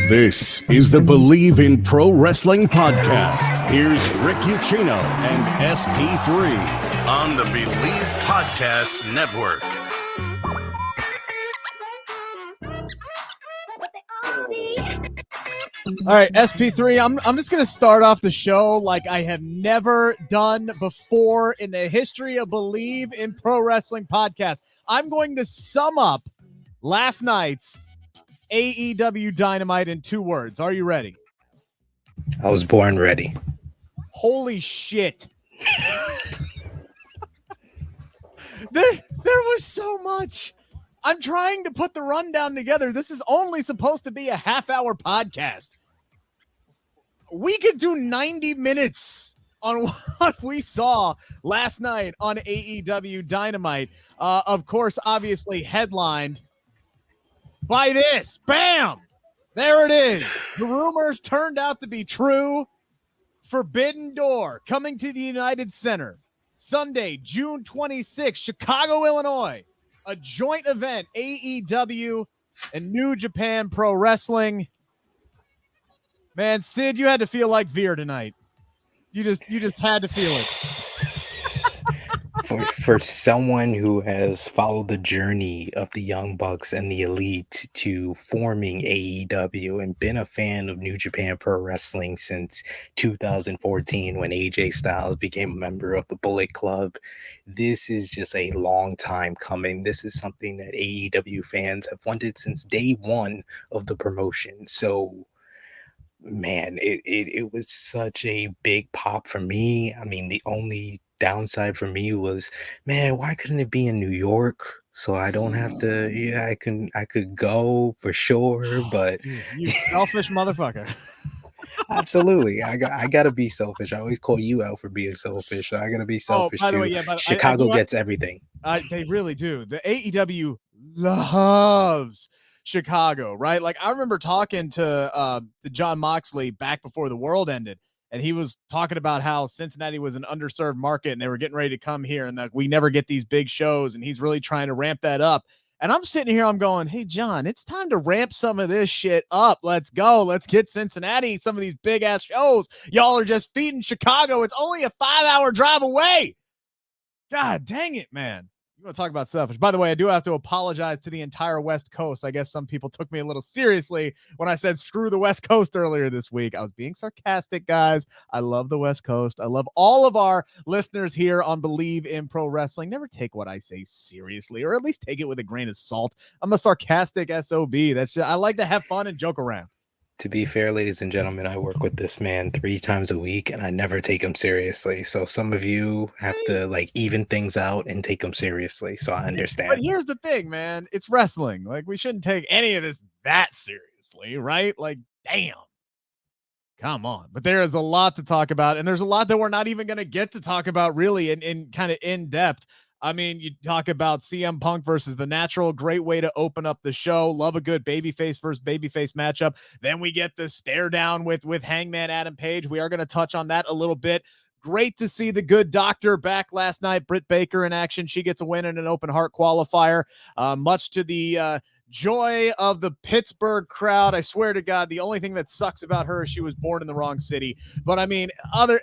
This is the Bleav in Pro Wrestling podcast. Here's Rick Ucchino and SP3 on the Bleav Podcast Network. All right, SP3, I'm just going to start off the show like I have never done before in the history of Bleav in Pro Wrestling podcast. I'm going to sum up last night's AEW Dynamite in 2 words. Are you ready? I was born ready. Holy shit. There was so much. I'm trying to put the rundown together. This is only supposed to be a half-hour podcast. We could do 90 minutes on what we saw last night on AEW Dynamite. Of course, obviously headlined by this. Bam! There it is. The rumors turned out to be true. Forbidden Door coming to the United Center. Sunday, June 26th, Chicago, Illinois. A joint event, AEW and New Japan Pro Wrestling. Man, Sid, you had to feel like Veer tonight. You just had to feel it. For someone who has followed the journey of the Young Bucks and the Elite to forming AEW and been a fan of New Japan Pro Wrestling since 2014 when AJ Styles became a member of the Bullet Club, this is just a long time coming. This is something that AEW fans have wanted since day one of the promotion. So, man, it was such a big pop for me. I mean, the only downside for me was, man, why couldn't it be in New York so I don't have to? Yeah, I could go for sure, but you selfish motherfucker. Absolutely, I gotta be selfish. I always call you out for being selfish, so I gotta be selfish by the too. way, yeah, Chicago gets everything. They really do. The AEW loves Chicago, right? Like I remember talking to John Moxley back before the world ended, and he was talking about how Cincinnati was an underserved market and they were getting ready to come here and that we never get these big shows, and he's really trying to ramp that up. And I'm sitting here, I'm going, hey, John, it's time to ramp some of this shit up. Let's go. Let's get Cincinnati some of these big ass shows. Y'all are just feeding Chicago. It's only a 5-hour drive away. God dang it, man. You want to talk about selfish? By the way, I do have to apologize to the entire West Coast. I guess some people took me a little seriously when I said screw the West Coast earlier this week. I was being sarcastic, guys. I love the West Coast. I love all of our listeners here on Bleav in Pro Wrestling. Never take what I say seriously, or at least take it with a grain of salt. I'm a sarcastic SOB. I like to have fun and joke around. To be fair, ladies and gentlemen, I work with this man 3 times a week and I never take him seriously. So some of you have to like even things out and take him seriously. So I understand. But here's the thing, man. It's wrestling. Like we shouldn't take any of this that seriously, right? Like, damn. Come on. But there is a lot to talk about, and there's a lot that we're not even going to get to talk about really in kind of in depth. I mean, you talk about CM Punk versus The Natural, great way to open up the show. Love a good babyface versus babyface matchup. Then we get the stare down with Hangman Adam Page. We are going to touch on that a little bit. Great to see the Good Doctor back last night. Britt Baker in action. She gets a win in an Open Heart qualifier. Much to the joy of the Pittsburgh crowd. I swear to God, the only thing that sucks about her is she was born in the wrong city. But I mean, other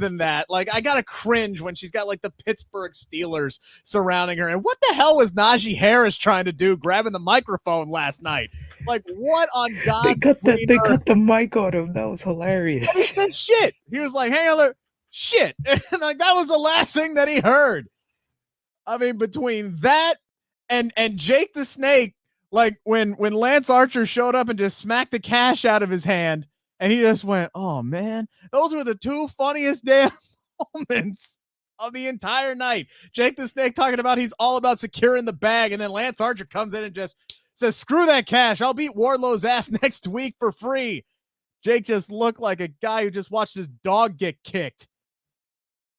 than that, like I gotta cringe when she's got like the Pittsburgh Steelers surrounding her. And what the hell was Najee Harris trying to do, grabbing the microphone last night? Like, what on God's they cut the mic on him. That was hilarious. And he said shit. He was like, "Hey, look, shit," and like that was the last thing that he heard. I mean, between that and Jake the Snake. Like when Lance Archer showed up and just smacked the cash out of his hand and he just went, oh man, those were the 2 funniest damn moments of the entire night. Jake the Snake talking about he's all about securing the bag, and then Lance Archer comes in and just says, screw that cash. I'll beat Wardlow's ass next week for free. Jake just looked like a guy who just watched his dog get kicked.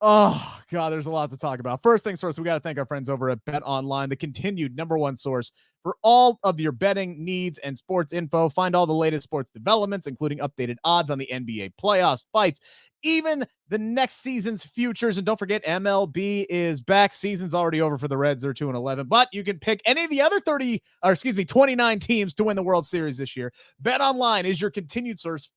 Oh God, there's a lot to talk about. First things first, we got to thank our friends over at Bet Online, the continued #1 source for all of your betting needs and sports info. Find all the latest sports developments, including updated odds on the NBA playoffs, fights, even the next season's futures. And don't forget, MLB is back. Season's already over for the Reds. They're 2-11, but you can pick any of the other 29 teams to win the World Series this year. Bet Online is your continued source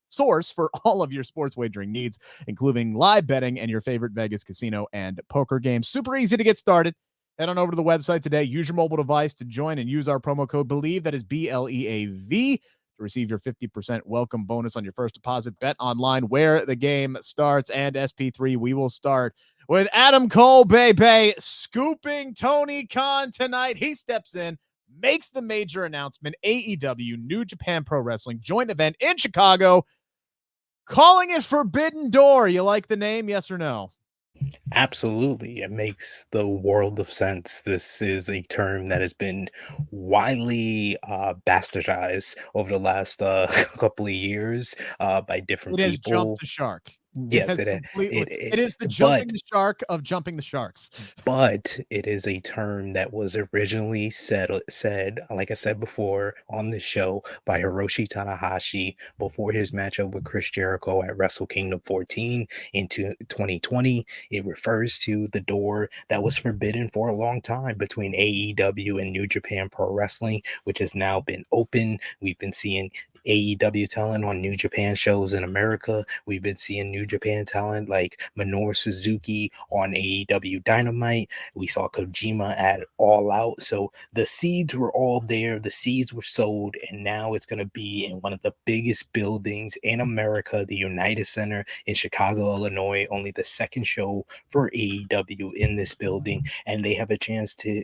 for all of your sports wagering needs, including live betting and your favorite Vegas casino and poker games. Super easy to get started. Head on over to the website today. Use your mobile device to join and use our promo code Bleav. That is BLEAV to receive your 50% welcome bonus on your first deposit. Bet Online, where the game starts. And SP3, we will start with Adam Cole, baby, scooping Tony Khan tonight. He steps in, makes the major announcement. AEW, New Japan Pro Wrestling, joint event in Chicago, calling it Forbidden Door. You like the name, yes or no? Absolutely. It makes the world of sense. This is a term that has been widely bastardized over the last couple of years by different It has jumped people. the shark. It Yes, has completely. it It is the but jumping the shark of jumping the sharks. but it is a term that was originally said, like I said before on the show, by Hiroshi Tanahashi before his matchup with Chris Jericho at Wrestle Kingdom 14 into 2020. It refers to the door that was forbidden for a long time between AEW and New Japan Pro Wrestling, which has now been open. We've been seeing AEW talent on New Japan shows in America. We've been seeing New Japan talent like Minoru Suzuki on AEW Dynamite. We saw Kojima at All Out. So the seeds were all there. The seeds were sowed, and now it's going to be in one of the biggest buildings in America, the United Center in Chicago, Illinois. Only the second show for AEW in this building, and they have a chance to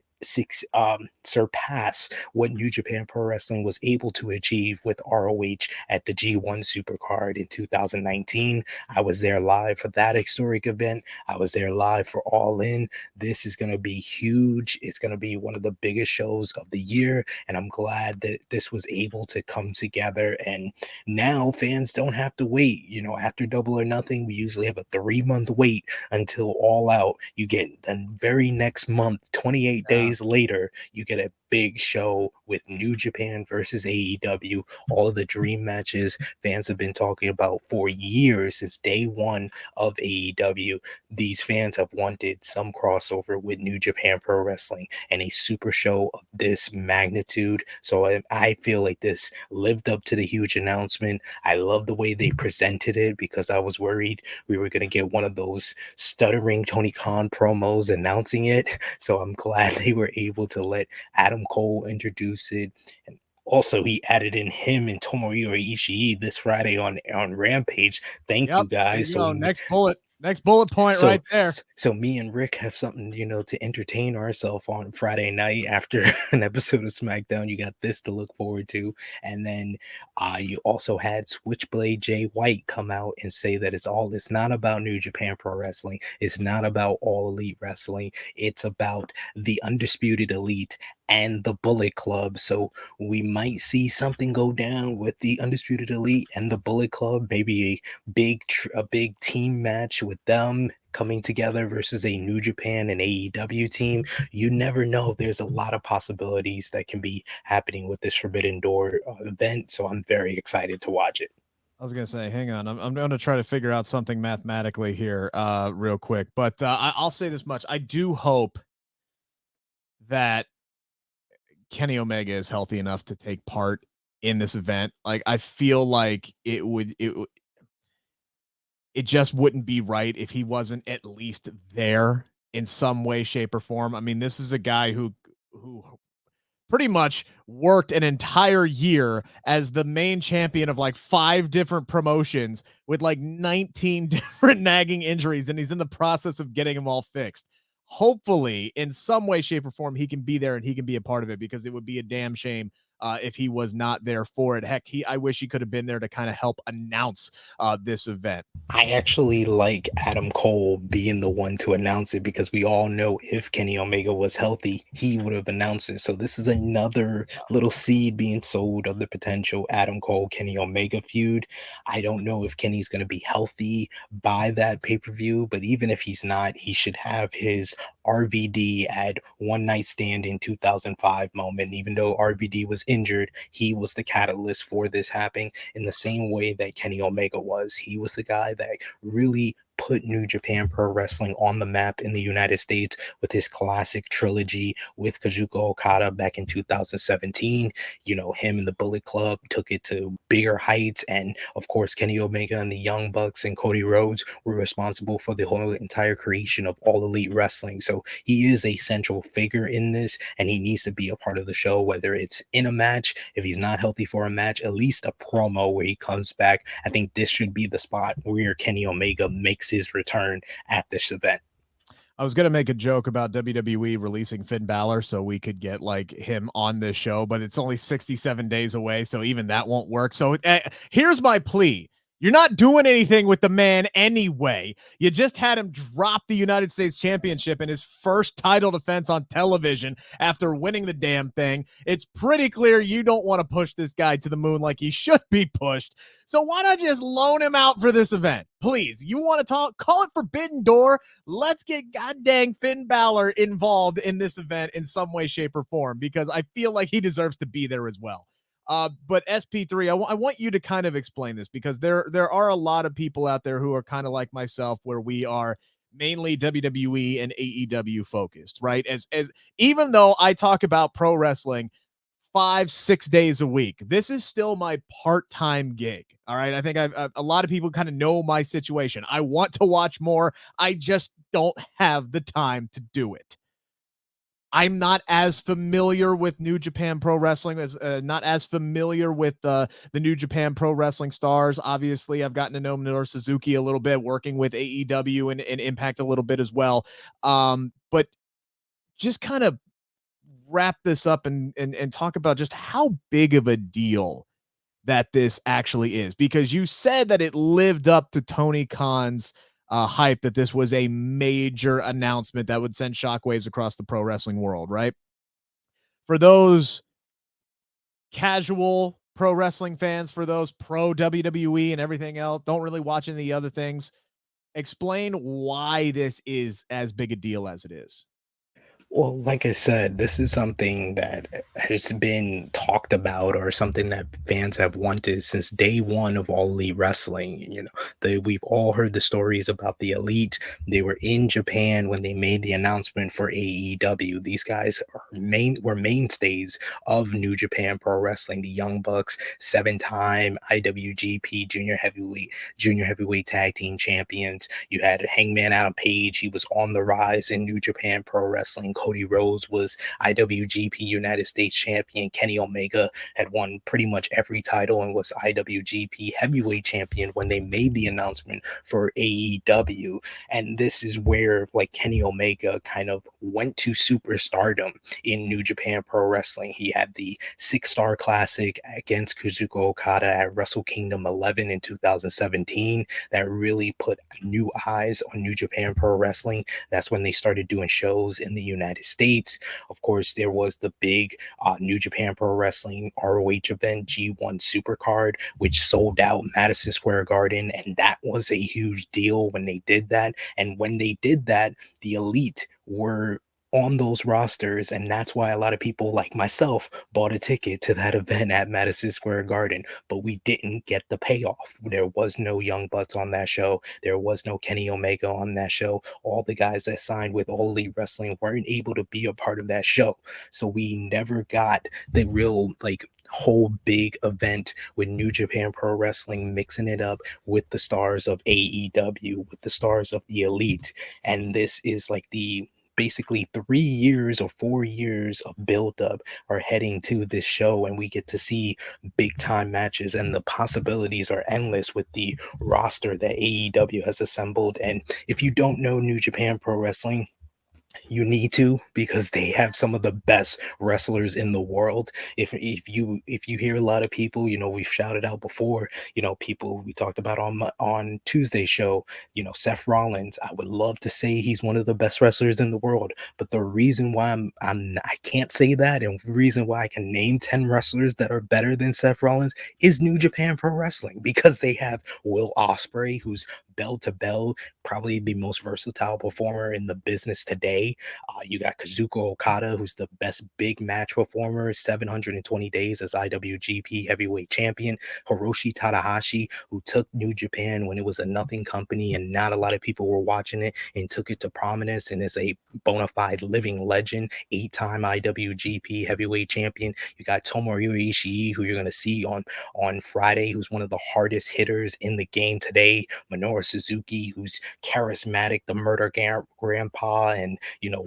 surpass what New Japan Pro Wrestling was able to achieve with ROH at the G1 Supercard in 2019. I was there live for that historic event. I was there live for All In. This is going to be huge. It's going to be one of the biggest shows of the year, and I'm glad that this was able to come together. And now fans don't have to wait. You know, after Double or Nothing, we usually have a 3-month wait until All Out. You get the very next month, 28 days later, you get a big show with New Japan versus AEW. All of the dream matches fans have been talking about for years, since day one of AEW. These fans have wanted some crossover with New Japan Pro Wrestling and a super show of this magnitude. So I feel like this lived up to the huge announcement. I love the way they presented it, because I was worried we were going to get one of those stuttering Tony Khan promos announcing it. So I'm glad they were able to let Adam Cole introduce it. And also, he added in him and Tomohiro Ishii this Friday on Rampage. Thank you, guys. There you go. Next bullet point right there. So me and Rick have something, to entertain ourselves on Friday night after an episode of SmackDown. You got this to look forward to. And then you also had Switchblade Jay White come out and say that it's not about New Japan Pro Wrestling. It's not about All Elite Wrestling. It's about the Undisputed Elite and the Bullet Club. So we might see something go down with the Undisputed Elite and the Bullet Club, maybe a big team match with them coming together versus a New Japan and AEW team. You never know. There's a lot of possibilities that can be happening with this Forbidden Door event. So I'm very excited to watch it. I was going to say, hang on. I'm going to try to figure out something mathematically here real quick. But I'll say this much. I do hope that Kenny Omega is healthy enough to take part in this event. Like, I feel like it just wouldn't be right if he wasn't at least there in some way, shape, or form. I mean, this is a guy who pretty much worked an entire year as the main champion of like 5 different promotions with like 19 different nagging injuries, and he's in the process of getting them all fixed. Hopefully, in some way, shape, or form, he can be there and he can be a part of it, because it would be a damn shame if he was not there for it. Heck, I wish he could have been there to kind of help announce this event. I actually like Adam Cole being the one to announce it because we all know if Kenny Omega was healthy, he would have announced it. So this is another little seed being sowed of the potential Adam Cole Kenny Omega feud. I don't know if Kenny's going to be healthy by that pay-per-view, but even if he's not, he should have his RVD at One Night Stand in 2005 moment. Even though RVD was injured, he was the catalyst for this happening in the same way that Kenny Omega was. He was the guy that really put New Japan Pro Wrestling on the map in the United States with his classic trilogy with Kazuchika Okada back in 2017. You know, him and the Bullet Club took it to bigger heights. And of course, Kenny Omega and the Young Bucks and Cody Rhodes were responsible for the whole entire creation of All Elite Wrestling. So he is a central figure in this, and he needs to be a part of the show, whether it's in a match, if he's not healthy for a match, at least a promo where he comes back. I think this should be the spot where Kenny Omega makes his return at this event. I was going to make a joke about WWE releasing Finn Balor so we could get like him on this show, but it's only 67 days away. So even that won't work. So here's my plea. You're not doing anything with the man anyway. You just had him drop the United States Championship in his first title defense on television after winning the damn thing. It's pretty clear you don't want to push this guy to the moon like he should be pushed. So why not just loan him out for this event? Please, you want to talk, call it Forbidden Door. Let's get goddamn Finn Balor involved in this event in some way, shape, or form, because I feel like he deserves to be there as well. But SP3, I want you to kind of explain this, because there are a lot of people out there who are kind of like myself, where we are mainly WWE and AEW focused, right? As even though I talk about pro wrestling 5-6 days a week, this is still my part-time gig. All right. I think a lot of people kind of know my situation. I want to watch more. I just don't have the time to do it. I'm not as familiar with New Japan Pro Wrestling, as not as familiar with the New Japan Pro Wrestling stars. Obviously, I've gotten to know Minoru Suzuki a little bit, working with AEW and Impact a little bit as well. But just kind of wrap this up and talk about just how big of a deal that this actually is, because you said that it lived up to Tony Khan's hype, that this was a major announcement that would send shockwaves across the pro wrestling world, right? For those casual pro wrestling fans, for those pro WWE and everything else, don't really watch any of the other things, explain why this is as big a deal as it is. Well, like I said, this is something that has been talked about, or something that fans have wanted since day one of All Elite Wrestling. You know, we've all heard the stories about the Elite. They were in Japan when they made the announcement for AEW. These guys were mainstays of New Japan Pro Wrestling. The Young Bucks, 7-time IWGP Junior Heavyweight Tag Team Champions. You had Hangman Adam Page. He was on the rise in New Japan Pro Wrestling. Cody Rhodes was IWGP United States Champion. Kenny Omega had won pretty much every title and was IWGP Heavyweight Champion when they made the announcement for AEW. And this is where like Kenny Omega kind of went to superstardom in New Japan Pro Wrestling. He had the 6-star classic against Kazuchika Okada at Wrestle Kingdom 11 in 2017 that really put new eyes on New Japan Pro Wrestling. That's when they started doing shows in the United States. Of course, there was the big New Japan Pro Wrestling ROH event, G1 Supercard, which sold out Madison Square Garden, and that was a huge deal when they did that. And when they did that, the Elite were on those rosters, and that's why a lot of people like myself bought a ticket to that event at Madison Square Garden. But we didn't get the payoff. There was no Young Bucks on that show. There was no Kenny Omega on that show. All the guys that signed with All Elite Wrestling weren't able to be a part of that show, so we never got the real like whole big event with New Japan Pro Wrestling mixing it up with the stars of AEW, with the stars of the Elite. And this is like the basically 3 years or 4 years of buildup are heading to this show, and we get to see big time matches, and the possibilities are endless with the roster that AEW has assembled. And if you don't know New Japan Pro Wrestling, You need to, because they have some of the best wrestlers in the world. If you hear a lot of people, we've shouted out before, people we talked about on Tuesday's show, Seth Rollins. I would love to say he's one of the best wrestlers in the world, but the reason why I can't say that, and the reason why I can name 10 wrestlers that are better than Seth Rollins is New Japan Pro Wrestling, because they have Will Ospreay, who's bell to bell, probably the most versatile performer in the business today. You got Kazuchika Okada, who's the best big match performer, 720 days as IWGP Heavyweight Champion. Hiroshi Tanahashi, who took New Japan when it was a nothing company and not a lot of people were watching it, and took it to prominence and is a bona fide living legend, 8-time IWGP Heavyweight Champion. You got Tomohiro Ishii, who you're going to see on Friday, who's one of the hardest hitters in the game today. Minoru Suzuki, who's charismatic, the murder grandpa, and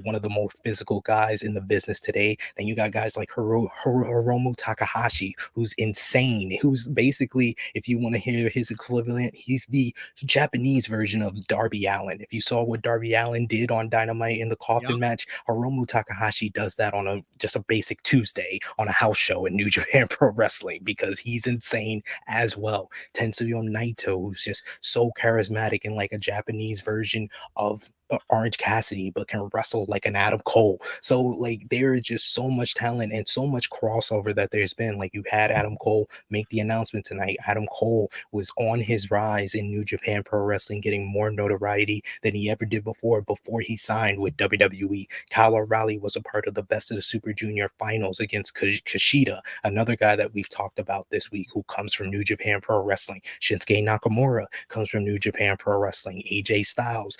one of the most physical guys in the business today. Then you got guys like Hiromu Takahashi, who's insane, who's basically, if you want to hear his equivalent, he's the Japanese version of Darby Allin. If you saw what Darby Allin did on Dynamite in the coffin match, Hiromu Takahashi does that on just a basic Tuesday on a house show in New Japan Pro Wrestling, because he's insane as well. Tetsuya Naito, who's just so charismatic and like a Japanese version of Orange Cassidy, but can wrestle like an Adam Cole. So like there is just so much talent and so much crossover that there's been. Like, you had Adam Cole make the announcement tonight. Adam Cole was on his rise in New Japan Pro Wrestling, getting more notoriety than he ever did before he signed with WWE. Kyle O'Reilly was a part of the Best of the Super Junior finals against Kushida, another guy that we've talked about this week, who comes from New Japan Pro Wrestling. Shinsuke Nakamura comes from New Japan Pro Wrestling. AJ Styles.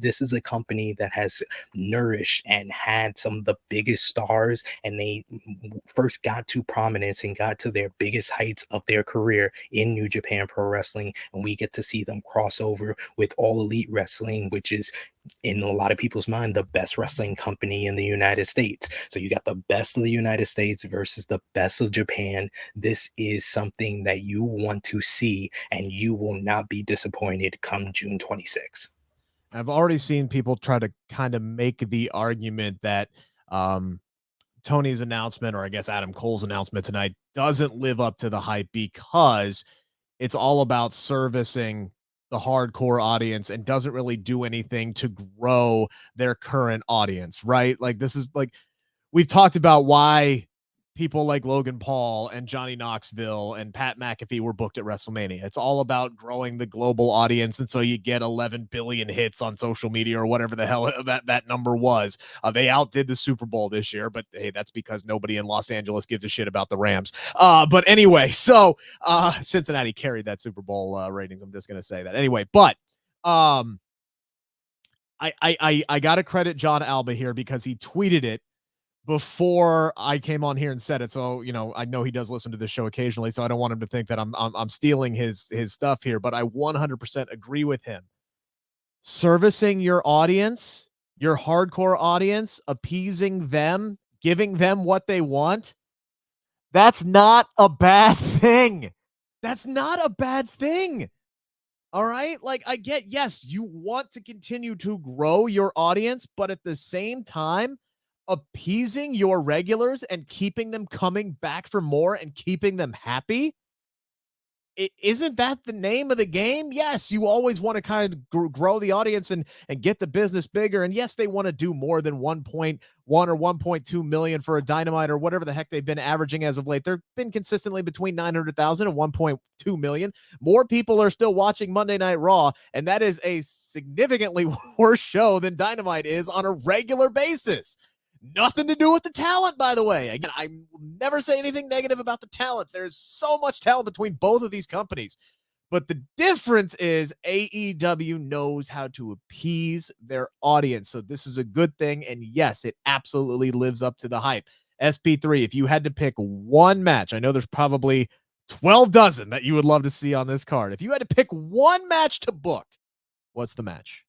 This is a company that has nourished and had some of the biggest stars, and they first got to prominence and got to their biggest heights of their career in New Japan Pro Wrestling, and we get to see them cross over with All Elite Wrestling, which is, in a lot of people's mind, the best wrestling company in the United States. So you got the best of the United States versus the best of Japan. This is something that you want to see, and you will not be disappointed come June 26th. I've already seen people try to kind of make the argument that Tony's announcement, or I guess Adam Cole's announcement tonight, doesn't live up to the hype because it's all about servicing the hardcore audience and doesn't really do anything to grow their current audience, right? Like, this is like, we've talked about why people like Logan Paul and Johnny Knoxville and Pat McAfee were booked at WrestleMania. It's all about growing the global audience. And so you get 11 billion hits on social media, or whatever the hell that number was. They outdid the Super Bowl this year, but hey, that's because nobody in Los Angeles gives a shit about the Rams. But anyway, so Cincinnati carried that Super Bowl ratings. I'm just going to say that anyway, but I got to credit John Alba here, because he tweeted it before I came on here and said it. So, I know he does listen to this show occasionally, so I don't want him to think that I'm stealing his stuff here, but I 100% agree with him. Servicing your audience, your hardcore audience, appeasing them, giving them what they want, that's not a bad thing. That's not a bad thing. All right? Like, I get, yes, you want to continue to grow your audience, but at the same time, appeasing your regulars and keeping them coming back for more and keeping them happy, isn't that the name of the game? Yes, you always want to kind of grow the audience and get the business bigger. And yes, they want to do more than 1.1 or 1.2 million for a Dynamite, or whatever the heck they've been averaging as of late. They've been consistently between 900,000 and 1.2 million. More people are still watching Monday Night Raw, and that is a significantly worse show than Dynamite is on a regular basis. Nothing to do with the talent, by the way. Again, I will never say anything negative about the talent. There's so much talent between both of these companies. But the difference is AEW knows how to appease their audience. So this is a good thing. And yes, it absolutely lives up to the hype. SP3, if you had to pick one match, I know there's probably 12 dozen that you would love to see on this card. If you had to pick one match to book, what's the match?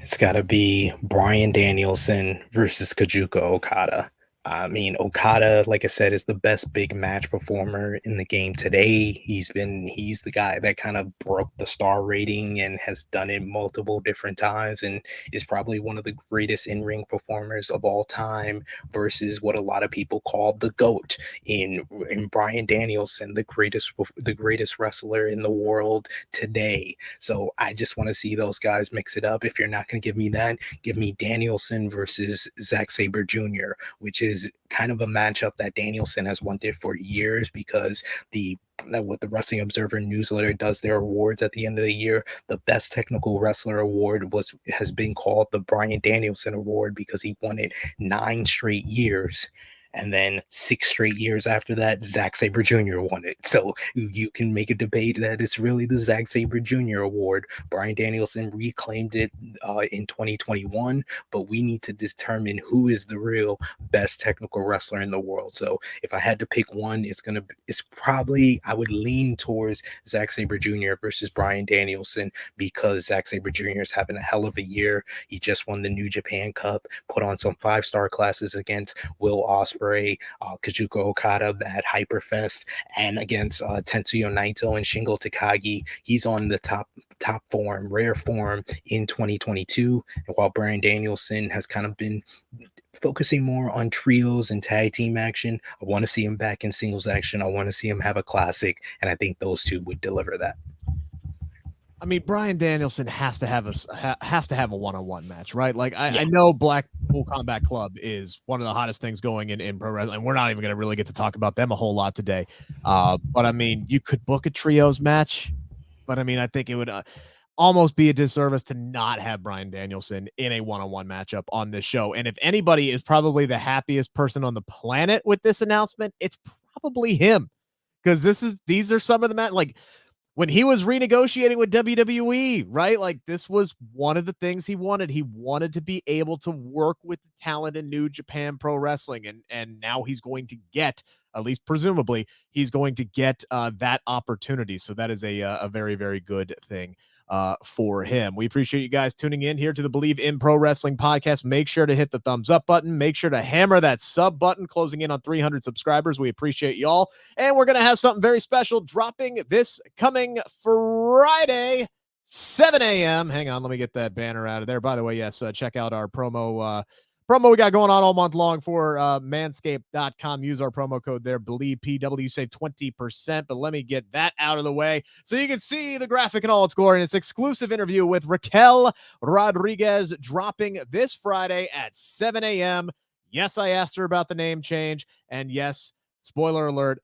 It's got to be Bryan Danielson versus Kazuchika Okada. I mean, Okada, like I said, is the best big match performer in the game today. He's the guy that kind of broke the star rating and has done it multiple different times and is probably one of the greatest in-ring performers of all time versus what a lot of people call the GOAT in Bryan Danielson, the greatest wrestler in the world today. So I just want to see those guys mix it up. If you're not going to give me that, give me Danielson versus Zack Sabre Jr., which is kind of a matchup that Danielson has wanted for years because what the Wrestling Observer newsletter does their awards at the end of the year, the best technical wrestler award has been called the Bryan Danielson Award because he won it 9 straight years. And then 6 straight years after that, Zack Sabre Jr. won it. So you can make a debate that it's really the Zack Sabre Jr. award. Bryan Danielson reclaimed it in 2021, but we need to determine who is the real best technical wrestler in the world. So if I had to pick one, it's probably, I would lean towards Zack Sabre Jr. versus Bryan Danielson because Zack Sabre Jr. is having a hell of a year. He just won the New Japan Cup, put on some 5-star classes against Will Ospreay, Kazuchika Okada at Hyperfest, and against Tetsuya Naito and Shingo Takagi. He's on the top form, rare form in 2022. And while Bryan Danielson has kind of been focusing more on trios and tag team action, I want to see him back in singles action. I want to see him have a classic, and I think those two would deliver that. I mean, Bryan Danielson has to have a one-on-one match, right? Like I know Blackpool Combat Club is one of the hottest things going in pro wrestling, and we're not even going to really get to talk about them a whole lot today. But I mean, you could book a trios match, but I mean, I think it would almost be a disservice to not have Bryan Danielson in a one-on-one matchup on this show. And if anybody is probably the happiest person on the planet with this announcement, it's probably him, because these are some of the like when he was renegotiating with WWE, right? Like this was one of the things he wanted. He wanted to be able to work with the talent in New Japan Pro Wrestling, and now he's going to get, at least presumably, he's going to get that opportunity. So that is a very, very good thing for him. We appreciate you guys tuning in here to the Bleav in Pro Wrestling podcast. Make sure to hit the thumbs up button. Make sure to hammer that sub button, closing in on 300 subscribers. We appreciate y'all. And we're going to have something very special dropping this coming Friday, 7 a.m. Hang on, let me get that banner out of there. By the way, yes, check out our promo we got going on all month long for manscaped.com. Use our promo code there, BLEAVPW, save 20%. But let me get that out of the way so you can see the graphic in all its glory. And it's exclusive interview with Raquel Rodriguez dropping this Friday at 7 a.m. Yes, I asked her about the name change. And yes, spoiler alert,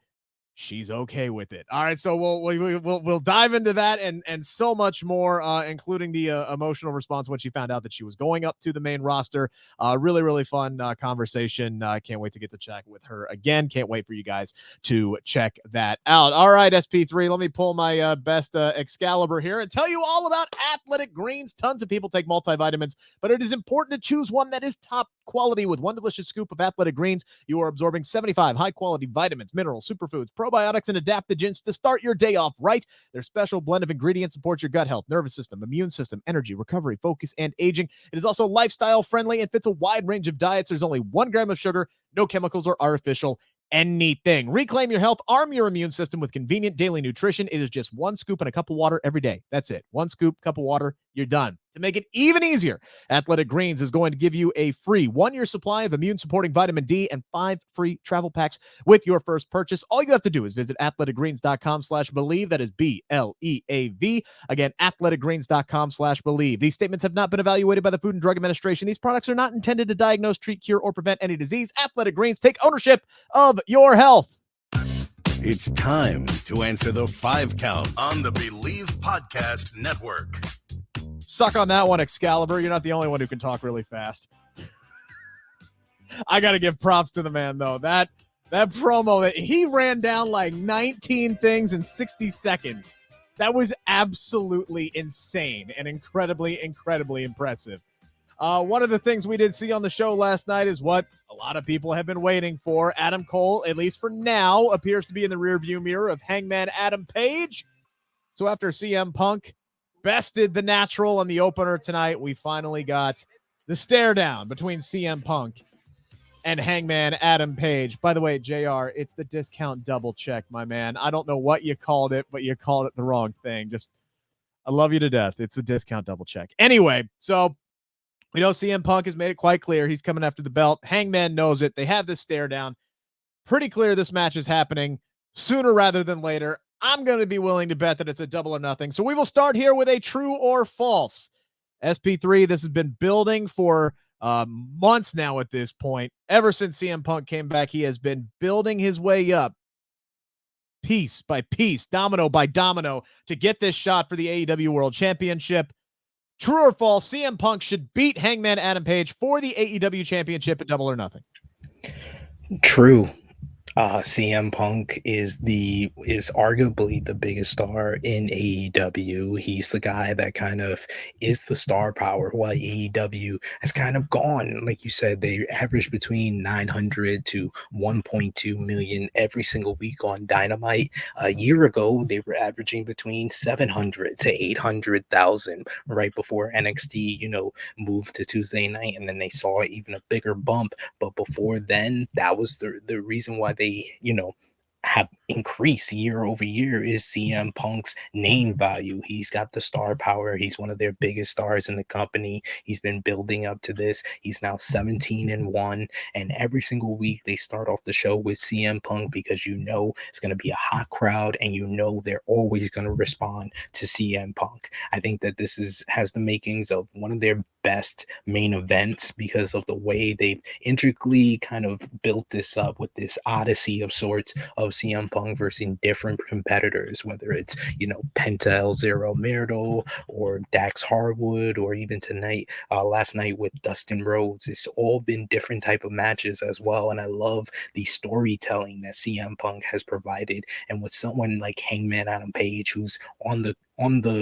she's okay with it. All right, so we'll dive into that and so much more, including the emotional response when she found out that she was going up to the main roster. Really fun conversation. Can't wait to get to chat with her again. Can't wait for you guys to check that out. All right, SP3, let me pull my best Excalibur here and tell you all about Athletic Greens. Tons of people take multivitamins, but it is important to choose one that is top quality. With one delicious scoop of Athletic Greens, you are absorbing 75 high-quality vitamins, minerals, superfoods, probiotics, and adaptogens to start your day off right. Their special blend of ingredients supports your gut health, nervous system, immune system, energy, recovery, focus, and aging. It is also lifestyle friendly and fits a wide range of diets. There's only 1 gram of sugar, no chemicals or artificial anything. Reclaim your health, arm your immune system with convenient daily nutrition. It is just 1 scoop and a cup of water every day. That's it. 1 scoop, cup of water, you're done. To make it even easier, Athletic Greens is going to give you a free 1-year supply of immune-supporting vitamin D and 5 free travel packs with your first purchase. All you have to do is visit athleticgreens.com/Bleav. That is BLEAV. Again, athleticgreens.com/Bleav. These statements have not been evaluated by the Food and Drug Administration. These products are not intended to diagnose, treat, cure, or prevent any disease. Athletic Greens, take ownership of your health. It's time to answer the 5 count on the Bleav Podcast Network. Suck on that one, Excalibur. You're not the only one who can talk really fast. I got to give props to the man, though. That promo that he ran down like 19 things in 60 seconds. That was absolutely insane and incredibly impressive. One of the things we did see on the show last night is what a lot of people have been waiting for. Adam Cole, at least for now, appears to be in the rearview mirror of Hangman Adam Page. So after CM Punk bested the Natural on the opener tonight, we finally got the stare down between CM Punk and Hangman Adam Page. By the way, JR, it's the discount double check, my man. I don't know what you called it, but you called it the wrong thing. Just, I love you to death. It's the discount double check. Anyway, so we know CM Punk has made it quite clear he's coming after the belt. Hangman knows it. They have this stare down. Pretty clear this match is happening sooner rather than later. I'm going to be willing to bet that it's a double or nothing. So we will start here with a true or false. SP3, this has been building for months now at this point. Ever since CM Punk came back, he has been building his way up piece by piece, domino by domino, to get this shot for the AEW World Championship. True or false, CM Punk should beat Hangman Adam Page for the AEW Championship at Double or Nothing. True. CM Punk is arguably the biggest star in AEW. He's the guy that kind of is the star power, while AEW has kind of gone. Like you said, they average between 900 to 1.2 million every single week on Dynamite. A year ago, they were averaging between 700 to 800,000 right before NXT, moved to Tuesday night, and then they saw even a bigger bump. But before then, that was the reason why they have increased year over year is CM Punk's name value. He's got the star power. He's one of their biggest stars in the company. He's been building up to this. He's now 17-1, and every single week they start off the show with CM Punk because it's going to be a hot crowd, and they're always going to respond to CM Punk. I think that this has the makings of one of their best main events because of the way they've intricately kind of built this up with this odyssey of sorts of CM Punk versus different competitors, whether it's Penta El Zero Myrtle or Dax Harwood, or even last night with Dustin Rhodes. It's all been different type of matches as well, and I love the storytelling that CM Punk has provided. And with someone like Hangman Adam Page, who's on the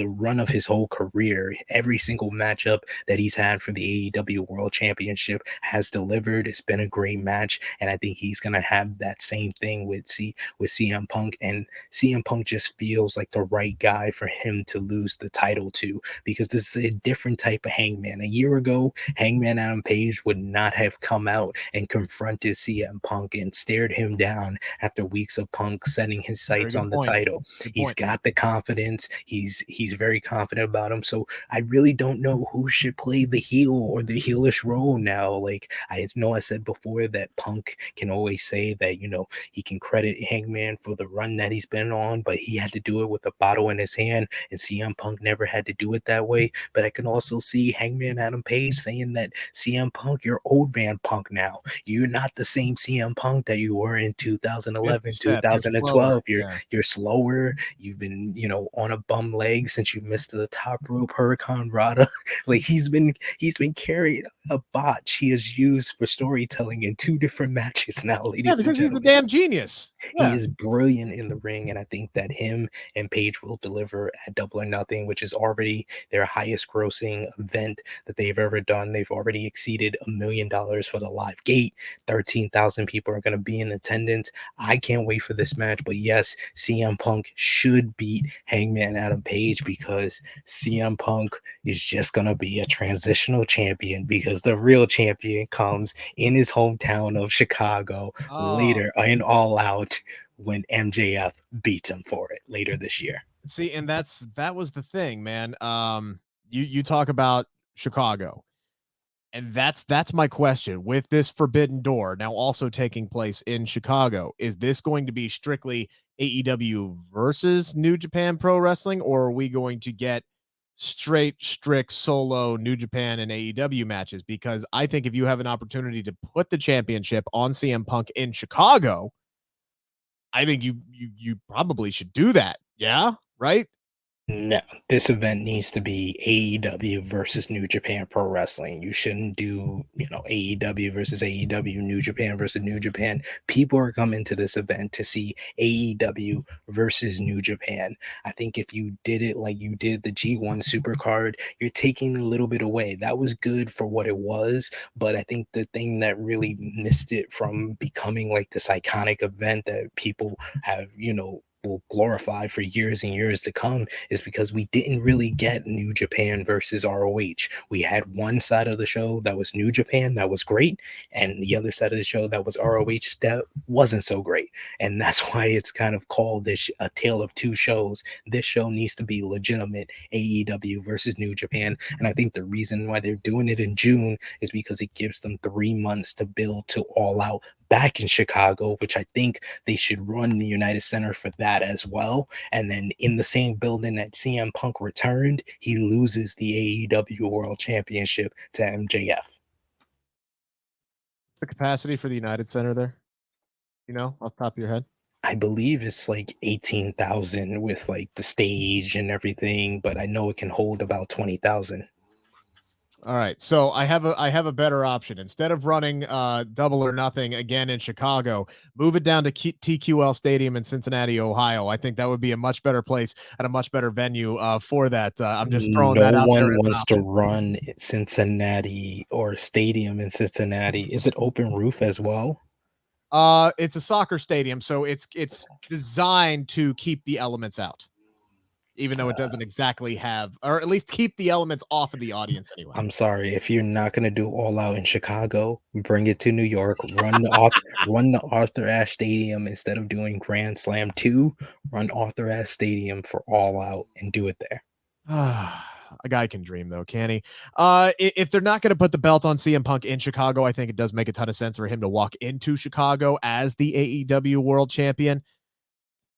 run of his whole career, every single matchup that he's had for the AEW World Championship has delivered. It's been a great match, and I think he's gonna have that same thing with CM Punk. And CM Punk just feels like the right guy for him to lose the title to, because this is a different type of Hangman. A year ago, Hangman Adam Page would not have come out and confronted CM Punk and stared him down after weeks of Punk setting his sights on the title. He's got the confidence. He's very confident about him. So I really don't know who should play the heel or the heelish role now. Like, I know I said before that Punk can always say that, he can credit Hangman for the run that he's been on, but he had to do it with a bottle in his hand, and CM Punk never had to do it that way. But I can also see Hangman Adam Page saying that CM Punk, you're old man Punk now. You're not the same CM Punk that you were in 2011, 2012. You're slower. You've been, on a bum leg since you missed the top rope Hurricane Rana. Like, he's been carrying a botch he has used for storytelling in 2 different matches now, ladies and gentlemen. He's a damn genius. He is brilliant in the ring, and I think that him and Page will deliver at Double or Nothing, which is already their highest grossing event that they've ever done. They've already exceeded $1 million for the live gate. 13,000 people are going to be in attendance. I can't wait for this match, but yes, CM Punk should beat Hangman Adam Page, because CM Punk is just going to be a transitional champion, because the real champion comes in his hometown of Chicago later in All Out, when MJF beats him for it later this year. See, and that was the thing, man. You talk about Chicago, and that's my question with this Forbidden Door now also taking place in Chicago. Is this going to be strictly AEW versus New Japan Pro Wrestling, or are we going to get strict solo New Japan and AEW matches? Because I think if you have an opportunity to put the championship on CM Punk in Chicago, I think you probably should do that. Yeah, right? No, this event needs to be AEW versus New Japan Pro Wrestling. You shouldn't do, AEW versus AEW, New Japan versus New Japan. People are coming to this event to see AEW versus New Japan. I think if you did it like you did the G1 Supercard, you're taking a little bit away. That was good for what it was, but I think the thing that really missed it from becoming like this iconic event that people have, will glorify for years and years to come, is because we didn't really get New Japan versus ROH. We had one side of the show that was New Japan that was great, and the other side of the show that was ROH that wasn't so great. And that's why it's kind of called this a tale of two shows. This show needs to be legitimate AEW versus New Japan. And I think the reason why they're doing it in June is because it gives them 3 months to build to All Out back in Chicago, which I think they should run the United Center for that as well. And then in the same building that CM Punk returned, he loses the AEW World Championship to MJF. The capacity for the United Center there, off the top of your head? I Bleav it's like 18,000 with like the stage and everything, but I know it can hold about 20,000. All right, so I have a better option. Instead of running Double or Nothing again in Chicago, move it down to TQL Stadium in Cincinnati, Ohio. I think that would be a much better place and a much better venue for that. I'm just throwing that out there. No one wants to run Cincinnati or stadium in Cincinnati. Is it open roof as well? It's a soccer stadium, so it's designed to keep the elements out, even though it doesn't exactly have, or at least keep the elements off of the audience anyway. I'm sorry, if you're not gonna do All Out in Chicago, bring it to New York. Run the Arthur Ashe Stadium instead of doing Grand Slam 2. Run Arthur Ashe Stadium for All Out and do it there. A guy can dream, though, can he? If they're not going to put the belt on CM Punk in Chicago, I think it does make a ton of sense for him to walk into Chicago as the AEW World Champion.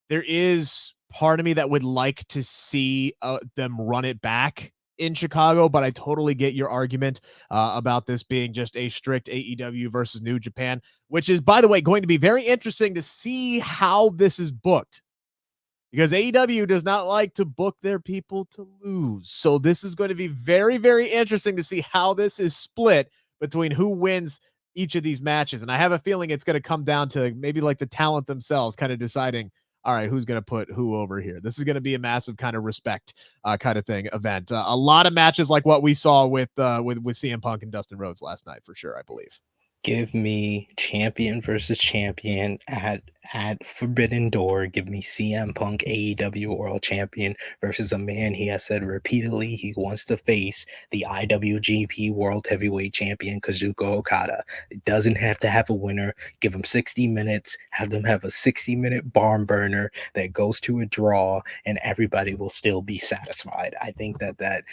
There is part of me that would like to see them run it back in Chicago, but I totally get your argument about this being just a strict AEW versus New Japan, which is, by the way, going to be very interesting to see how this is booked, because AEW does not like to book their people to lose. So this is going to be very, very interesting to see how this is split between who wins each of these matches. And I have a feeling it's going to come down to maybe like the talent themselves kind of deciding, all right, who's going to put who over here? This is going to be a massive kind of respect kind of thing event. A lot of matches like what we saw with CM Punk and Dustin Rhodes last night, for sure, I Bleav. Give me champion versus champion at Forbidden Door. Give me CM Punk, AEW World Champion, versus a man he has said repeatedly he wants to face, the IWGP World Heavyweight Champion, Kazuchika Okada. It doesn't have to have a winner. Give him 60 minutes. Have them have a 60-minute barn burner that goes to a draw, and everybody will still be satisfied. I think that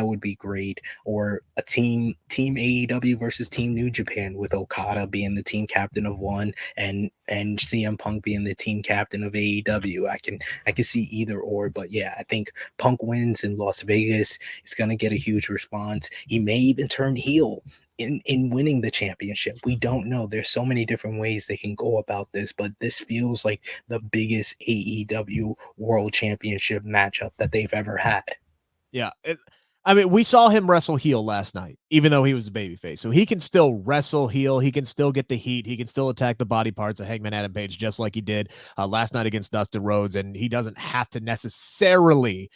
would be great. Or a team AEW versus Team New Japan, with Okada being the team captain of one and CM Punk being the team captain of AEW. I can see either or, but yeah, I think Punk wins in Las Vegas. It's gonna get a huge response. He may even turn heel in winning the championship. We don't know. There's so many different ways they can go about this, but this feels like the biggest AEW World Championship matchup that they've ever had. Yeah. I mean, we saw him wrestle heel last night, even though he was a babyface. So he can still wrestle heel. He can still get the heat. He can still attack the body parts of Hangman Adam Page, just like he did last night against Dustin Rhodes. And he doesn't have to necessarily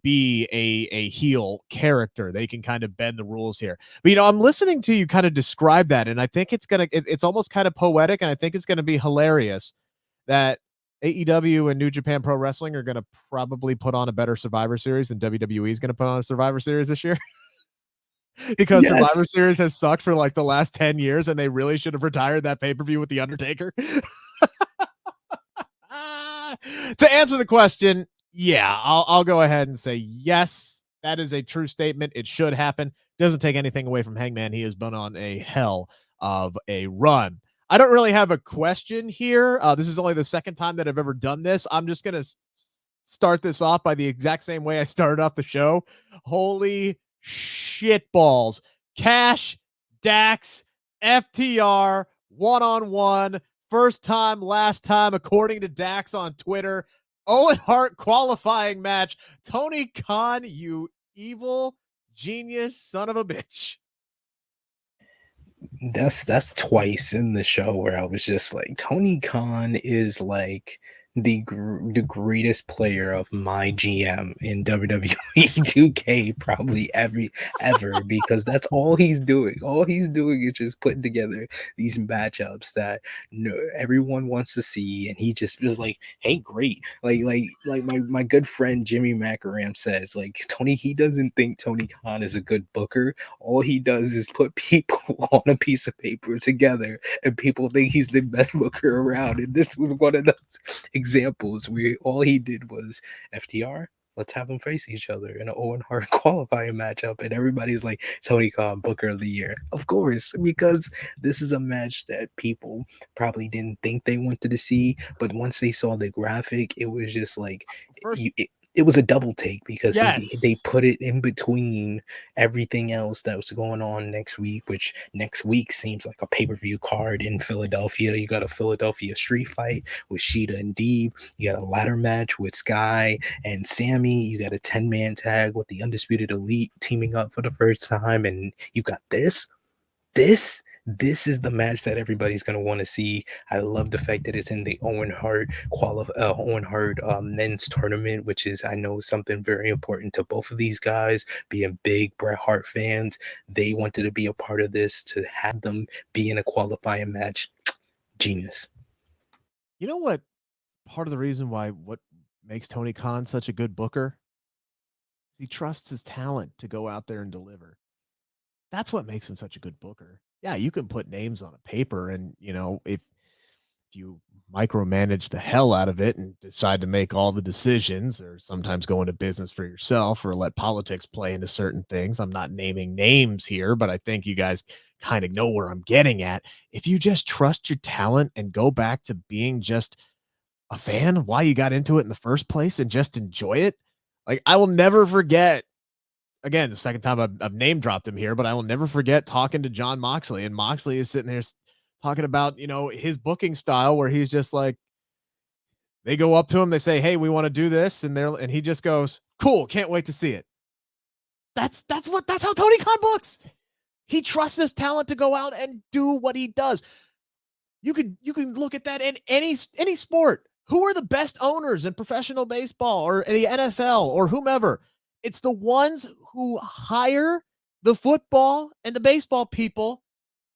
be a heel character. They can kind of bend the rules here. But, I'm listening to you kind of describe that, and I think it's almost kind of poetic, and I think it's going to be hilarious that AEW and New Japan Pro Wrestling are going to probably put on a better Survivor Series than WWE is going to put on a Survivor Series this year. Because yes. Survivor Series has sucked for like the last 10 years, and they really should have retired that pay-per-view with The Undertaker. To answer the question, yeah, I'll go ahead and say yes, that is a true statement. It should happen. Doesn't take anything away from Hangman. He has been on a hell of a run. I don't really have a question here. This is only the second time that I've ever done this. I'm just going to start this off by the exact same way I started off the show. Holy shit balls. Cash, Dax, FTR, one-on-one, first time, last time, according to Dax on Twitter. Owen Hart qualifying match. Tony Khan, you evil genius son of a bitch. That's twice in the show where I was just like, Tony Khan is like the greatest player of my GM in WWE 2K probably ever, because that's all he's doing. All he's doing is just putting together these matchups that everyone wants to see, and he just was like, "Hey, great!" Like my good friend Jimmy Macaram says, like he doesn't think Tony Khan is a good booker. All he does is put people on a piece of paper together, and people think he's the best booker around. And this was one of those examples where all he did was FTR. Let's have them face each other in an Owen Hart qualifying matchup, and everybody's like, Tony Khan, Booker of the Year, of course, because this is a match that people probably didn't think they wanted to see, but once they saw the graphic, it was just like First, it was a double take, because they yes. put it in between everything else that was going on next week, which next week seems like a pay-per-view card in Philadelphia. You got a Philadelphia street fight with Sheeta and Deeb. You got a ladder match with Sky and Sammy. You got a 10-man tag with the Undisputed Elite teaming up for the first time. And you got this is the match that everybody's going to want to see. I love the fact that it's in the Owen Hart men's tournament, which is, I know, something very important to both of these guys. Being big Bret Hart fans, they wanted to be a part of this. To have them be in a qualifying match, genius. You know what? Part of the reason what makes Tony Khan such a good booker is he trusts his talent to go out there and deliver. That's what makes him such a good booker. Yeah, you can put names on a paper, and if you micromanage the hell out of it and decide to make all the decisions, or sometimes go into business for yourself, or let politics play into certain things. I'm not naming names here, but I think you guys kind of know where I'm getting at. If you just trust your talent and go back to being just a fan, why you got into it in the first place, and just enjoy it. Like, I will never forget, again, the second time I've name dropped him here, but I will never forget talking to Jon Moxley, and Moxley is sitting there talking about, his booking style, where he's just like, they go up to him, they say, "Hey, we want to do this," and he just goes, "Cool, can't wait to see it." That's how Tony Khan books. He trusts his talent to go out and do what he does. You can look at that in any sport. Who are the best owners in professional baseball or the NFL or whomever? It's the ones who hire the football and the baseball people,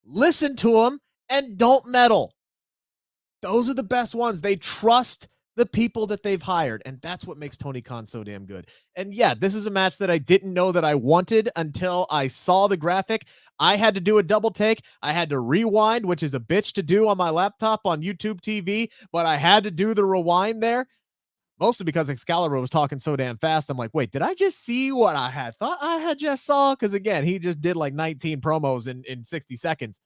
listen to them, and don't meddle. Those are the best ones. They trust the people that they've hired, and that's what makes Tony Khan so damn good. And yeah, this is a match that I didn't know that I wanted until I saw the graphic. I had to do a double take. I had to rewind, which is a bitch to do on my laptop on YouTube TV, but I had to do the rewind there, mostly because Excalibur was talking so damn fast. I'm like, wait, did I just see what I had thought I had just saw? Because again, he just did like 19 promos in 60 seconds.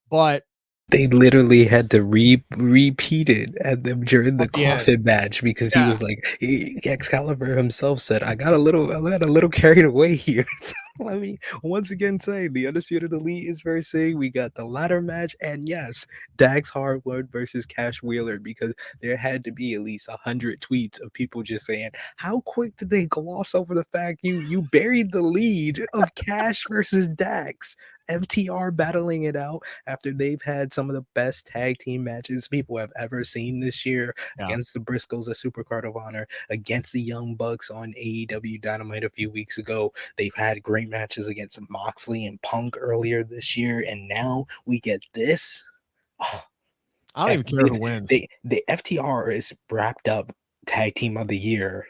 But They literally had to repeat it at them during the at the end, coffin match, because he yeah. was like, Excalibur himself said, I got a little carried away here." So let me once again say, the Undisputed Elite is versing. We got the ladder match, and yes, Dax Harwood versus Cash Wheeler, because there had to be at least 100 tweets of people just saying, how quick did they gloss over the fact you buried the lead of Cash versus Dax? FTR battling it out after they've had some of the best tag team matches people have ever seen this year, Yeah. against the Briscoes at Supercard of Honor, against the Young Bucks on AEW Dynamite a few weeks ago. They've had great matches against Moxley and Punk earlier this year, and now we get this. Oh, I don't even care who wins. the FTR is wrapped up tag team of the year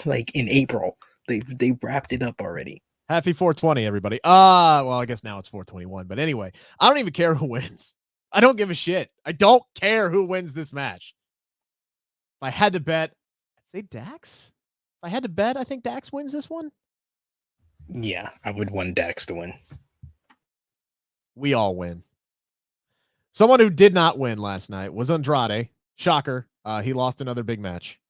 like in April. They've wrapped it up already. Happy 420, everybody. Well, I guess now it's 421. But anyway, I don't even care who wins. I don't give a shit. I don't care who wins this match. If I had to bet, I'd say Dax. If I had to bet, I think Dax wins this one. Yeah, I would want Dax to win. We all win. Someone who did not win last night was Andrade. Shocker. He lost another big match.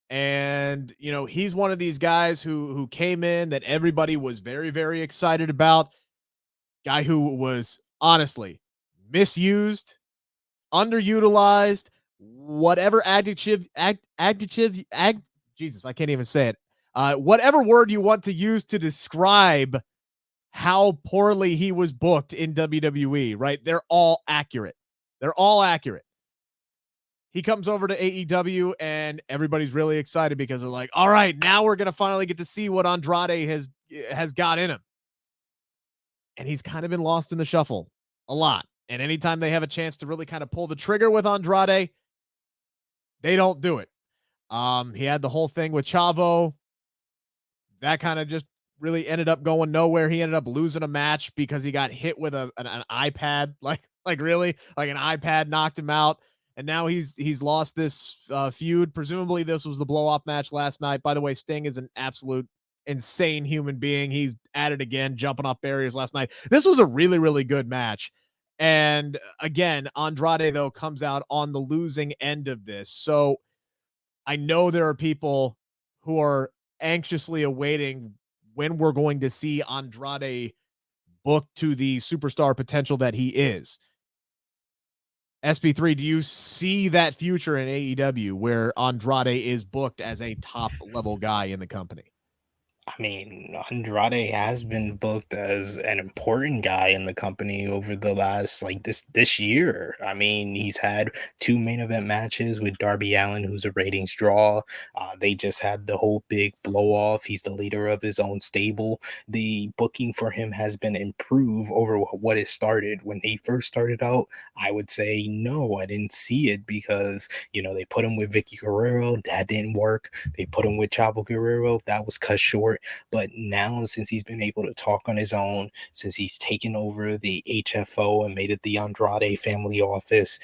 And, he's one of these guys who came in that everybody was very, very excited about. Guy who was honestly misused, underutilized, whatever Jesus, I can't even say it. Whatever word you want to use to describe how poorly he was booked in WWE, right? They're all accurate. They're all accurate. he comes over to AEW and everybody's really excited because they're like, all right, now we're going to finally get to see what Andrade has got in him. And he's kind of been lost in the shuffle a lot. And anytime they have a chance to really kind of pull the trigger with Andrade, they don't do it. He had the whole thing with Chavo. That kind of just really ended up going nowhere. He ended up losing a match because he got hit with an iPad, like really, like an iPad knocked him out. And now he's lost this feud. Presumably, this was the blow off match last night. By the way, Sting is an absolute insane human being. He's at it again, jumping off barriers last night. This was a really, really good match. And again, Andrade, though, comes out on the losing end of this. So I know there are people who are anxiously awaiting when we're going to see Andrade booked to the superstar potential that he is. SP3, do you see that future in AEW where Andrade is booked as a top level guy in the company? I mean, Andrade has been booked as an important guy in the company over the last like this year. I mean, he's had 2 main event matches with Darby Allin, who's a ratings draw. They just had the whole big blow off. He's the leader of his own stable. The booking for him has been improved over what it started. When he first started out, I would say no, I didn't see it because they put him with Vicky Guerrero, that didn't work. They put him with Chavo Guerrero, that was cut short. But now, since he's been able to talk on his own, since he's taken over the HFO and made it the Andrade family office,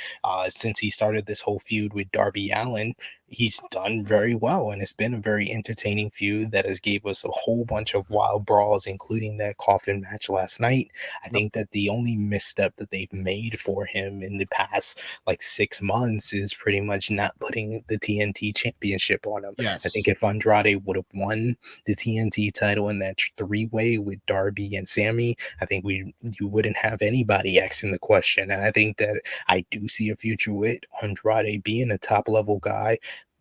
since he started this whole feud with Darby Allin, he's done very well, and it's been a very entertaining feud that has gave us a whole bunch of wild brawls, including that coffin match last night. I think that the only misstep that they've made for him in the past like 6 months is pretty much not putting the TNT championship on him. Yes. I think if Andrade would have won the TNT title in that three-way with Darby and Sammy, I think you wouldn't have anybody asking the question. And I think that I do see a future with Andrade being a top level guy,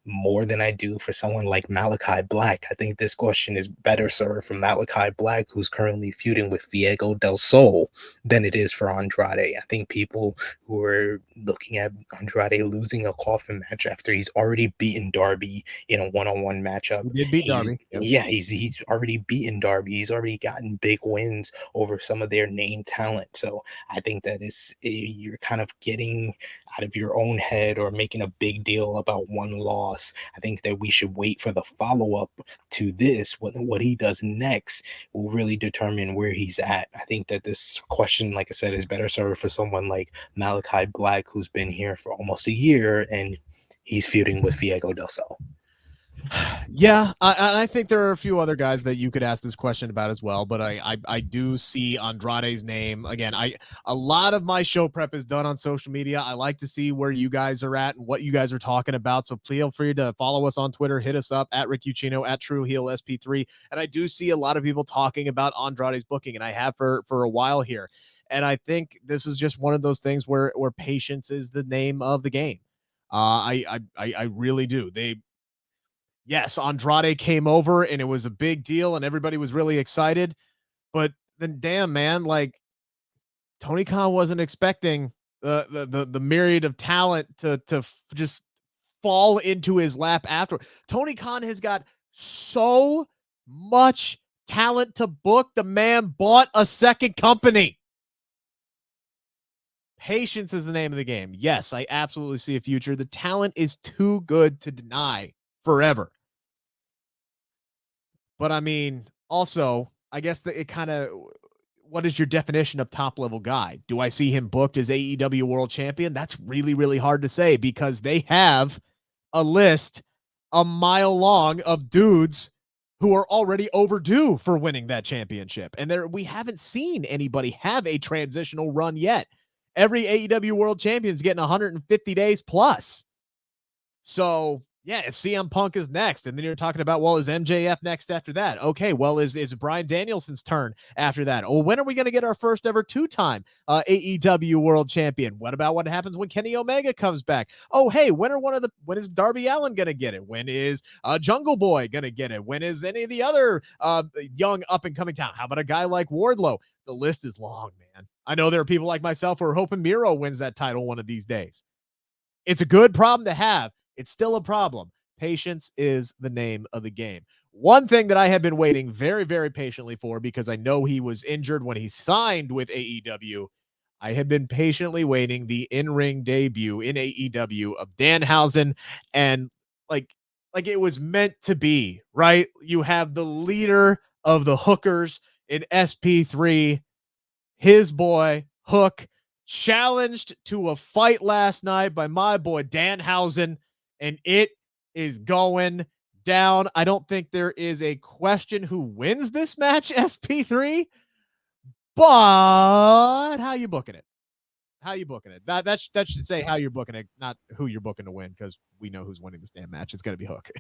more than I do for someone like Malachi Black. I think this question is better served for Malachi Black, who's currently feuding with Fuego del Sol, than it is for Andrade. I think people who are looking at Andrade losing a coffin match after he's already beaten Darby in a one-on-one matchup. He did beat Darby. Yep. Yeah, he's already beaten Darby. He's already gotten big wins over some of their name talent. So I think that you're kind of getting out of your own head or making a big deal about one loss. I think that we should wait for the follow-up to this. What he does next will really determine where he's at. I think that this question, like I said, is better served for someone like Malachi Black, who's been here for almost a year and he's feuding with Fuego del Sol. Yeah, I think there are a few other guys that you could ask this question about as well, but I do see Andrade's name again. A lot of my show prep is done on social media. I like to see where you guys are at and what you guys are talking about. So feel free to follow us on Twitter, hit us up at Rick Ucchino, at True Heel SP3. And I do see a lot of people talking about Andrade's booking, and I have for a while here. And I think this is just one of those things where patience is the name of the game. I really do. Yes, Andrade came over and it was a big deal and everybody was really excited. But then, damn, man, like Tony Khan wasn't expecting the myriad of talent to just fall into his lap after. Tony Khan has got so much talent to book. The man bought a second company. Patience is the name of the game. Yes, I absolutely see a future. The talent is too good to deny forever. But I mean, also, I guess that it kind of, what is your definition of top level guy? Do I see him booked as AEW World Champion? That's really, really hard to say because they have a list a mile long of dudes who are already overdue for winning that championship. And we haven't seen anybody have a transitional run yet. Every AEW World Champion is getting 150 days plus. So yeah, if CM Punk is next, and then you're talking about, well, is MJF next after that? Okay, well, is Bryan Danielson's turn after that? Oh, when are we going to get our first ever two-time AEW World Champion? What about what happens when Kenny Omega comes back? Oh, hey, when is Darby Allin going to get it? When is Jungle Boy going to get it? When is any of the other young up-and-coming talent? How about a guy like Wardlow? The list is long, man. I know there are people like myself who are hoping Miro wins that title one of these days. It's a good problem to have. It's still a problem. Patience is the name of the game. One thing that I have been waiting very, very patiently for, because I know he was injured when he signed with AEW, I have been patiently waiting the in-ring debut in AEW of Danhausen, and like it was meant to be, right? You have the leader of the hookers in SP3, his boy Hook, challenged to a fight last night by my boy Danhausen, and it is going down. I don't think there is a question who wins this match, SP3, but how you booking it? How you booking it? That should say how you're booking it, not who you're booking to win, because we know who's winning this damn match. It's gonna be Hook.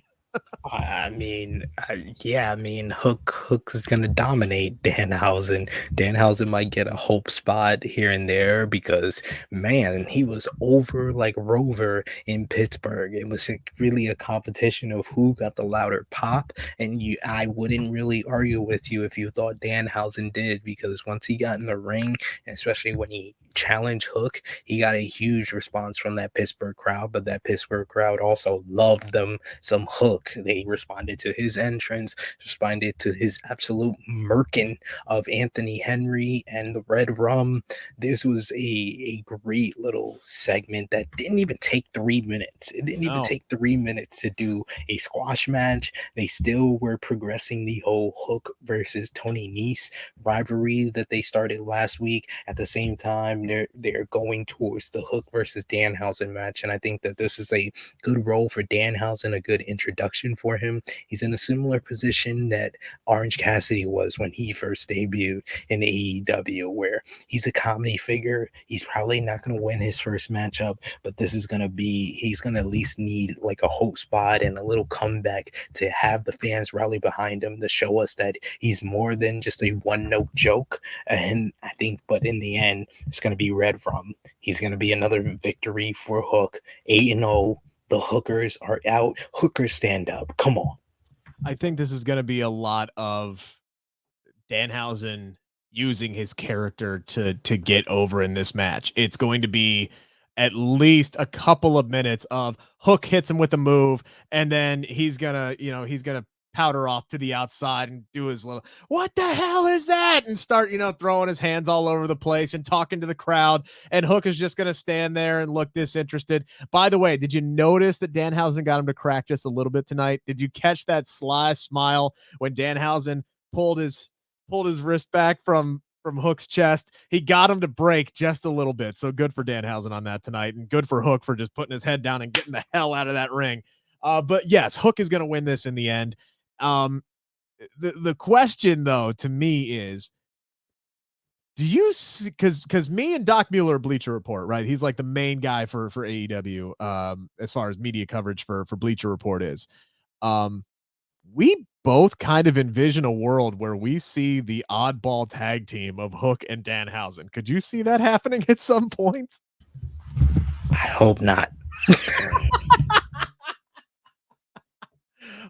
Hook is gonna dominate Danhausen. Danhausen might get a hope spot here and there because, man, he was over like Rover in Pittsburgh. It was really a competition of who got the louder pop, and I wouldn't really argue with you if you thought Danhausen did, because once he got in the ring, and especially when he challenged Hook, he got a huge response from that Pittsburgh crowd. But that Pittsburgh crowd also loved them some Hook. They responded to his entrance, responded to his absolute murking of Anthony Henry and the Red Rum. This was a great little segment that didn't even take 3 minutes. It didn't even take 3 minutes to do a squash match. They still were progressing the whole Hook versus Tony Nese rivalry that they started last week. At the same time, they're going towards the Hook versus Danhausen match, and I think that this is a good role for Danhausen, a good introduction for him. He's in a similar position that Orange Cassidy was when he first debuted in AEW, where he's a comedy figure. He's probably not going to win his first matchup, but he's going to at least need like a hope spot and a little comeback to have the fans rally behind him to show us that he's more than just a one-note joke. And I think, but in the end, it's going to be Red Rum. He's going to be another victory for Hook. 8-0. The hookers are out. Hookers stand up. Come on. I think this is going to be a lot of Danhausen using his character to get over in this match. It's going to be at least a couple of minutes of Hook hits him with a move, and then he's gonna powder off to the outside and do his little "what the hell is that?" and start throwing his hands all over the place and talking to the crowd, and Hook is just gonna stand there and look disinterested. By the way, did you notice that Danhausen got him to crack just a little bit tonight? Did you catch that sly smile when Danhausen pulled his wrist back from Hook's chest? He got him to break just a little bit. So good for Danhausen on that tonight, and good for Hook for just putting his head down and getting the hell out of that ring. But yes, Hook is going to win this in the end. The question though to me is, do you see, because me and Doc Mueller Bleacher Report, right? He's like the main guy for AEW as far as media coverage for Bleacher Report is. We both kind of envision a world where we see the oddball tag team of Hook and Danhausen. Could you see that happening at some point? I hope not.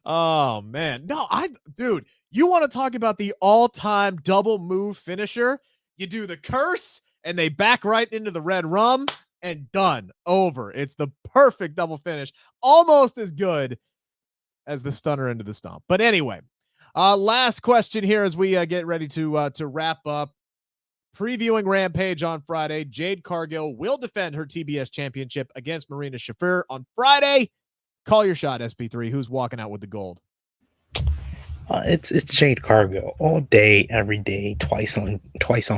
Oh man. No, dude, you want to talk about the all-time double move finisher? You do the curse and they back right into the Red Rum and done. Over. It's the perfect double finish. Almost as good as the stunner into the stomp. But anyway, last question here as we get ready to wrap up. Previewing Rampage on Friday, Jade Cargill will defend her TBS Championship against Marina Shafir on Friday. Call your shot, SP3. Who's walking out with the gold? It's Jade Cargill all day, every day, twice on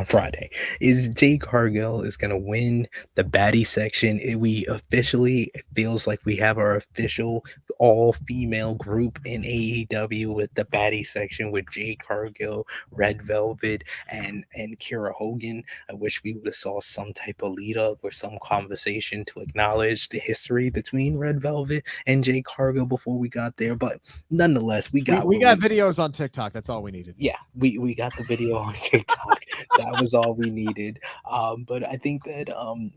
Friday. Jade Cargill is gonna win the baddie section. It feels like we have our official all-female group in AEW with the baddie section with Jade Cargill, Red Velvet, and Kira Hogan. I wish we would have saw some type of lead up or some conversation to acknowledge the history between Red Velvet and Jade Cargill before we got there. But nonetheless, we got videos on TikTok. That's all we needed. Yeah, we got the video on TikTok. That was all we needed. But I think that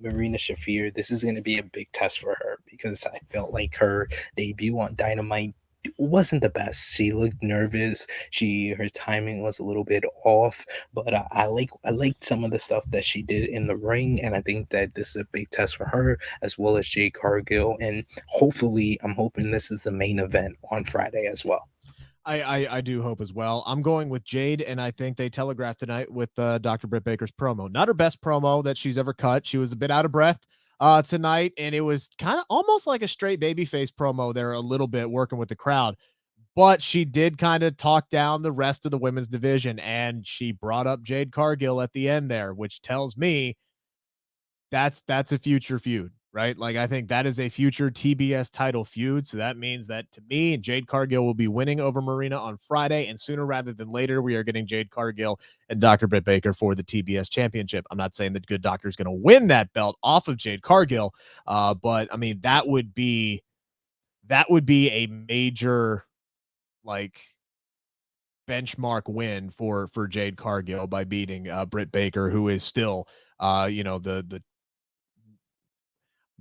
Marina Shafir, this is going to be a big test for her, because I felt like her debut on Dynamite wasn't the best. She looked nervous. Her timing was a little bit off, but I liked some of the stuff that she did in the ring, and I think that this is a big test for her as well as Jade Cargill, and hopefully, I'm hoping this is the main event on Friday as well. I do hope as well. I'm going with Jade, and I think they telegraphed tonight with Dr. Britt Baker's promo. Not her best promo that she's ever cut. She was a bit out of breath tonight, and it was kind of almost like a straight babyface promo there a little bit, working with the crowd. But she did kind of talk down the rest of the women's division, and she brought up Jade Cargill at the end there, which tells me that's a future feud, right? Like, I think that is a future TBS title feud. So that means that, to me, Jade Cargill will be winning over Marina on Friday, and sooner rather than later, we are getting Jade Cargill and Dr. Britt Baker for the TBS Championship. I'm not saying that Good Doctor is going to win that belt off of Jade Cargill, but I mean, that would be a major, like, benchmark win for Jade Cargill by beating Britt Baker, who is still the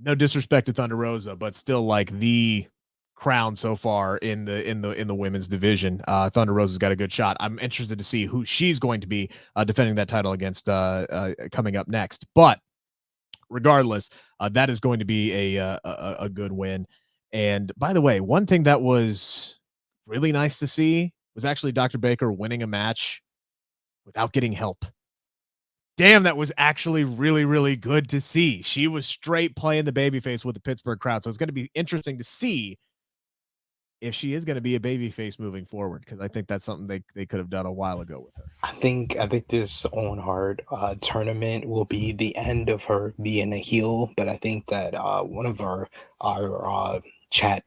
no disrespect to Thunder Rosa, but still like the crown so far in the women's division. Thunder Rosa's got a good shot. I'm interested to see who she's going to be defending that title against coming up next. But regardless, that is going to be a good win. And by the way, one thing that was really nice to see was actually Dr. Baker winning a match without getting help. Damn, that was actually really, really good to see. She was straight playing the babyface with the Pittsburgh crowd. So it's going to be interesting to see if she is going to be a babyface moving forward, because I think that's something they could have done a while ago with her. I think this Owen Hart tournament will be the end of her being a heel, but I think that one of our chat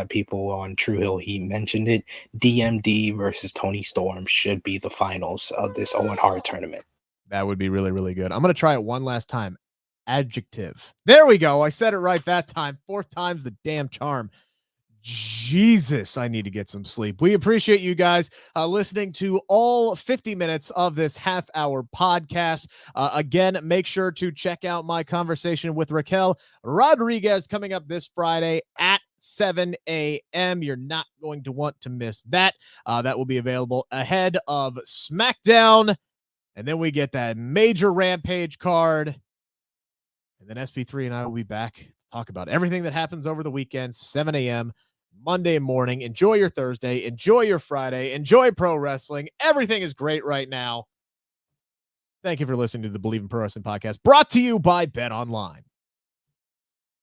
people on True Hill, he mentioned it. D.M.D versus Tony Storm should be the finals of this Owen Hart tournament. That would be really, really good. I'm going to try it one last time. Adjective. There we go. I said it right that time. Fourth time's the damn charm. Jesus, I need to get some sleep. We appreciate you guys listening to all 50 minutes of this half-hour podcast. Again, make sure to check out my conversation with Raquel Rodriguez coming up this Friday at 7 a.m. You're not going to want to miss that. That will be available ahead of SmackDown. And then we get that major Rampage card. And then SP3 and I will be back to talk about everything that happens over the weekend, 7 a.m. Monday morning. Enjoy your Thursday. Enjoy your Friday. Enjoy pro wrestling. Everything is great right now. Thank you for listening to the Bleav in Pro Wrestling podcast, brought to you by Bet Online.